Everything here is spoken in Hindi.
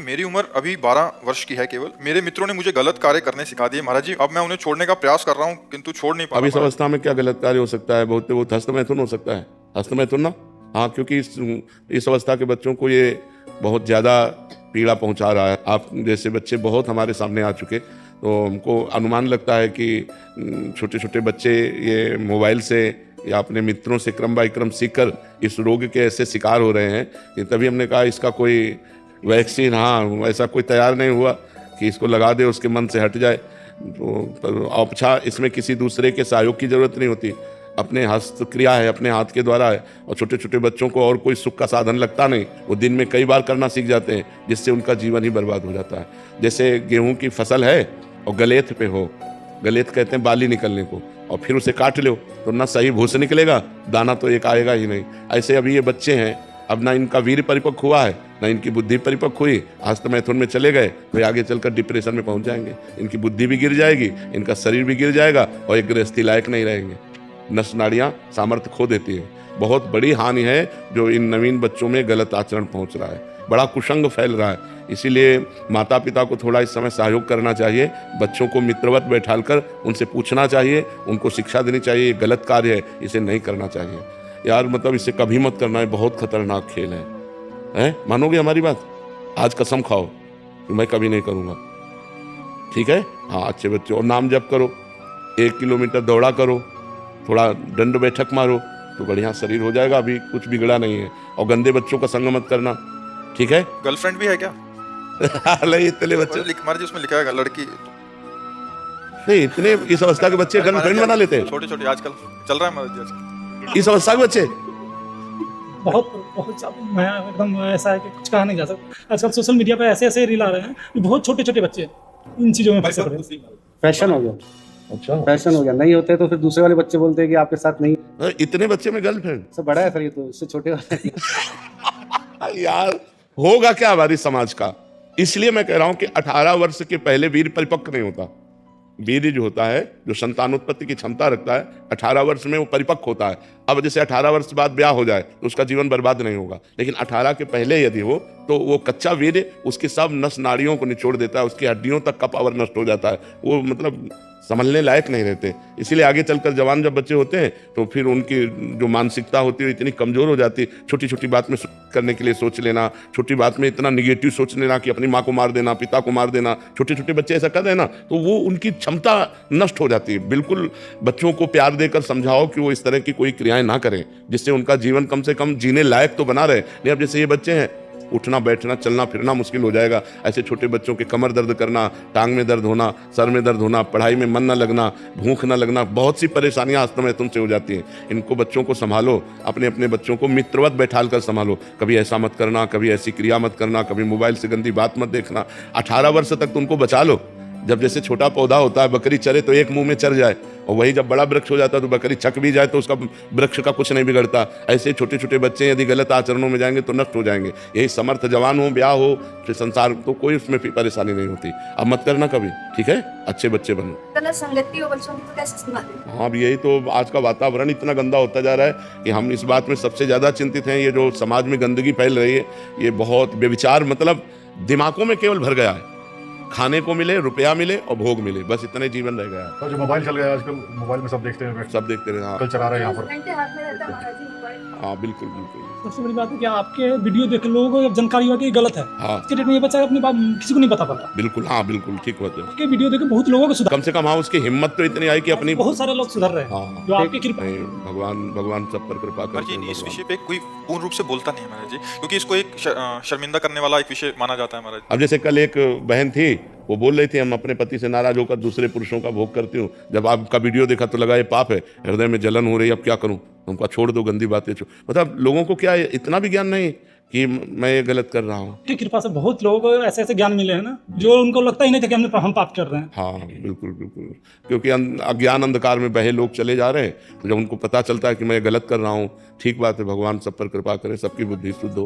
मेरी उम्र अभी 12 वर्ष की है केवल। मेरे मित्रों ने मुझे गलत कार्य करने सिखा दिए महाराज जी। अब मैं उन्हें छोड़ने का प्रयास कर रहा हूँ किंतु छोड़ नहीं पा रहा। अब इस अवस्था में क्या गलत कार्य हो सकता है? बहुत हस्तमैथुन हो सकता है। हस्तमैथुन ना, हाँ, क्योंकि इस अवस्था के बच्चों को ये बहुत ज़्यादा पीड़ा पहुंचा रहा है। आप जैसे बच्चे बहुत हमारे सामने आ चुके, तो हमको अनुमान लगता है कि छोटे छोटे बच्चे ये मोबाइल से या अपने मित्रों से क्रम बाई क्रम सीखकर इस रोग के ऐसे शिकार हो रहे हैं कि तभी हमने कहा इसका कोई वैक्सीन, हाँ, ऐसा कोई तैयार नहीं हुआ कि इसको लगा दे उसके मन से हट जाए। तो औपछा इसमें किसी दूसरे के सहयोग की जरूरत नहीं होती, अपने हस्तक्रिया है, अपने हाथ के द्वारा है। और छोटे छोटे बच्चों को और कोई सुख का साधन लगता नहीं, वो दिन में कई बार करना सीख जाते हैं, जिससे उनका जीवन ही बर्बाद हो जाता है। जैसे गेहूं की फसल है और गलेथ पे हो, गलेथ कहते हैं बाली निकलने को, और फिर उसे काट लो तो ना सही भूसे निकलेगा, दाना तो एक आएगा ही नहीं। ऐसे अभी ये बच्चे हैं, अब ना इनका वीर्य परिपक्व हुआ है, ना इनकी बुद्धि परिपक्व हुई, हस्तमैथुन में चले गए तो आगे चलकर डिप्रेशन में पहुंच जाएंगे। इनकी बुद्धि भी गिर जाएगी, इनका शरीर भी गिर जाएगा और एक गृहस्थी लायक नहीं रहेंगे। नस नाड़ियाँ सामर्थ्य खो देती है। बहुत बड़ी हानि है जो इन नवीन बच्चों में गलत आचरण पहुंच रहा है, बड़ा कुसंग फैल रहा है। इसीलिए माता पिता को थोड़ा इस समय सहयोग करना चाहिए, बच्चों को मित्रवत बैठालकर उनसे पूछना चाहिए, उनको शिक्षा देनी चाहिए, ये गलत कार्य है, इसे नहीं करना चाहिए यार, मतलब इसे कभी मत करना है, बहुत खतरनाक खेल है? मानोगे हमारी बात? आज कसम खाओ कि मैं कभी नहीं करूँगा, ठीक है? हाँ, अच्छे बच्चे, और नाम जप करो, 1 किलोमीटर दौड़ा करो, थोड़ा दंड बैठक मारो तो बढ़िया शरीर हो जाएगा। अभी कुछ बिगड़ा नहीं है। और गंदे बच्चों का संग मत करना, ठीक है? गर्लफ्रेंड भी है क्या? नहीं, इतने बच्चे महाराज जी उसमें लिखा है लड़की नहीं, इतने इस अवस्था के बच्चे गर्लफ्रेंड बना लेते हैं। छोटे छोटे आजकल चल रहा है महाराज जी आजकल। इस अवस्था के बच्चे बहुत बहुत ज्यादा, मैं एकदम ऐसा है कि कुछ कहा नहीं जा सकता। आजकल सोशल मीडिया पे ऐसे ऐसे रील आ रहे हैं कि बहुत छोटे छोटे बच्चे इन चीजों में फंसे पड़े हैं। फैशन हो गया। अच्छा, फैशन हो गया, नहीं होते तो फिर दूसरे वाले बच्चे बोलते हैं कि आपके साथ नहीं। इतने बच्चे में गर्लफ्रेंड इससे बड़ा है सर, ये तो इससे छोटे वाले यार होगा क्या हमारी समाज का? इसलिए मैं कह रहा हूं कि 18 वर्ष के पहले वीर परिपक्व नहीं होता। वीर जो होता है, जो संतानोत्पत्ति की क्षमता रखता है, 18 वर्ष में वो परिपक्व होता है। अब जैसे 18 वर्ष बाद ब्याह हो जाए तो उसका जीवन बर्बाद नहीं होगा, लेकिन 18 के पहले यदि हो तो वो कच्चा वीर उसके सब नस नाड़ियों को निचोड़ देता है, उसकी हड्डियों तक का पावर नष्ट हो जाता है, वो मतलब संभलने लायक नहीं रहते। इसीलिए आगे चलकर जवान जब बच्चे होते हैं तो फिर उनकी जो मानसिकता होती है इतनी कमजोर हो जाती है। छोटी छोटी बात में करने के लिए सोच लेना, छोटी बात में इतना निगेटिव सोच लेना कि अपनी माँ को मार देना, पिता को मार देना, छोटे छोटे बच्चे ऐसा कर रहे हैं ना, तो वो उनकी क्षमता नष्ट हो जाती है। बिल्कुल बच्चों को प्यार देकर समझाओ कि वो इस तरह की कोई क्रियाएं ना करें, जिससे उनका जीवन कम से कम जीने लायक तो बना रहे। नहीं, अब जैसे ये बच्चे हैं, उठना बैठना चलना फिरना मुश्किल हो जाएगा। ऐसे छोटे बच्चों के कमर दर्द करना, टांग में दर्द होना, सर में दर्द होना, पढ़ाई में मन न लगना, भूख न लगना, बहुत सी परेशानियां हस्तमैथुन से हो जाती हैं। इनको बच्चों को संभालो, अपने अपने बच्चों को मित्रवत बैठाल कर संभालो। कभी ऐसा मत करना, कभी ऐसी क्रिया मत करना, कभी मोबाइल से गंदी बात मत देखना। 18 वर्ष तक तो उनको बचा लो। जब जैसे छोटा पौधा होता है, बकरी चरे तो एक मुंह में चर जाए, और वही जब बड़ा वृक्ष हो जाता है तो बकरी छक भी जाए तो उसका वृक्ष का कुछ नहीं बिगड़ता। ऐसे छोटे छोटे बच्चे यदि गलत आचरणों में जाएंगे तो नष्ट हो जाएंगे। यही समर्थ जवान हो, ब्याह हो, फिर संसार, तो कोई उसमें परेशानी नहीं होती। अब मत करना कभी, ठीक है? अच्छे बच्चे बनो। गलत संगति हो बच्चों की तो कैसे संभालें? हाँ, अब यही तो आज का वातावरण इतना गंदा होता जा रहा है कि हम इस बात में सबसे ज्यादा चिंतित हैं। ये जो समाज में गंदगी फैल रही है, ये बहुत बेविचार, मतलब दिमागों में केवल भर गया है। खाने को मिले, रुपया मिले और भोग मिले, बस इतने जीवन रह गया है। तो जो मोबाइल चल गया है आजकल, मोबाइल में सब देखते हैं, सब देखते रहे। हाँ, कल चला रहे हैं यहाँ पर। घंटे हाथ में रहता है महाराज जी मोबाइल। हाँ, बिल्कुल बिल्कुल। सबसे बड़ी बात है कि आपके वीडियो देख लोगों को जानकारी हुआ कि ये गलत है। हाँ, इसके डेट में ये बच्चा अपनी बात किसी को नहीं बता पाता। बिल्कुल, हाँ बिल्कुल ठीक बात है। आपके वीडियो देख बहुत लोगों को सुधार, कम से कम हाँ, उसकी हिम्मत तो इतनी आई कि अपनी, बहुत सारे लोग सुधर रहे हैं। हाँ, जो आपकी कृपा। नहीं, भगवान सब पर कृपा महाराज करते हैं। जी इस भगवान। विषय पे कोई पूर्ण रूप से बोलता नहीं है महाराज जी, क्योंकि इसको एक शर्मिंदा करने वाला एक विषय माना जाता है महाराज। अब जैसे कल एक बहन थी, वो बोल रही थी हम अपने पति से नाराज होकर दूसरे पुरुषों का भोग करती हूँ। जब आपका वीडियो देखा तो लगा ये पाप है, हृदय में जलन हो रही है, अब क्या करूँ? उनका छोड़ दो, गंदी बातें छोड़। मतलब लोगों को क्या इतना भी ज्ञान नहीं कि मैं ये गलत कर रहा हूँ। की कृपा से बहुत लोगों को ऐसे ऐसे ज्ञान मिले हैं ना, जो उनको लगता ही नहीं था कि हम पाप कर रहे हैं। हाँ बिल्कुल बिल्कुल, क्योंकि अज्ञान अंधकार में बहे लोग चले जा रहे हैं, तो जब उनको पता चलता है कि मैं गलत कर रहा हूँ, ठीक बात है, भगवान सब पर कृपा करे, सबकी बुद्धि शुद्ध हो।